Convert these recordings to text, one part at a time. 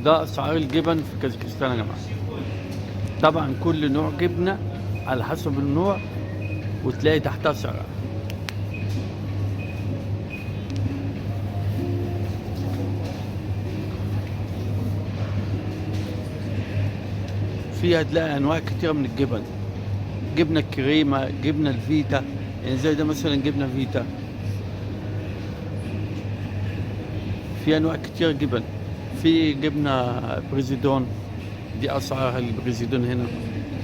ده اسعار الجبن في كازاخستان يا جماعه. طبعا كل نوع جبنه على حسب النوع، وتلاقي تحتها سعر. فيها هتلاقي انواع كتيره من الجبن، جبنه الكريمه، جبنه الفيتا، يعني زي ده مثلا جبنه فيتا. في انواع كتير جبن. في جبنه بريزيدون، دي اسعار البريزيدون هنا.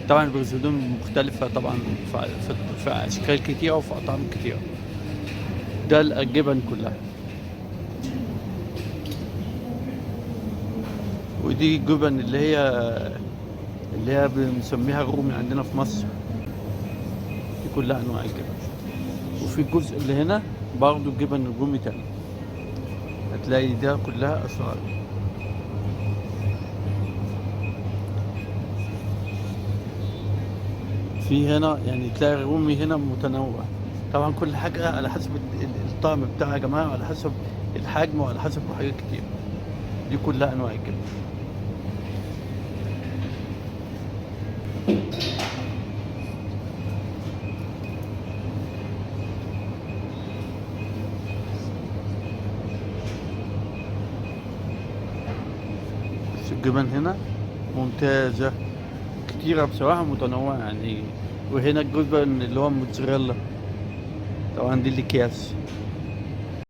طبعا البريزيدون مختلفه طبعا في اشكال كتيره وفي اطعام كتيره. ده الجبن كلها. ودي جبن اللي هي بنسميها الرومي عندنا في مصر. دي كلها انواع الجبن. وفي الجزء اللي هنا برضه جبن الرومي تاني، هتلاقي ده كلها اسعار. في هنا يعني تلاقي الرومي هنا متنوع. طبعا كل حاجة على حسب الطعم بتاعها يا جماعة، على حسب الحجم وعلى حسب حاجات كتير. دي كلها انواع الجبن. بس الجبن هنا ممتازة، كتيرة بصراحة، متنوعة يعني. وهنا الجبن اللي هو موتزاريلا، طبعا دي الأكياس.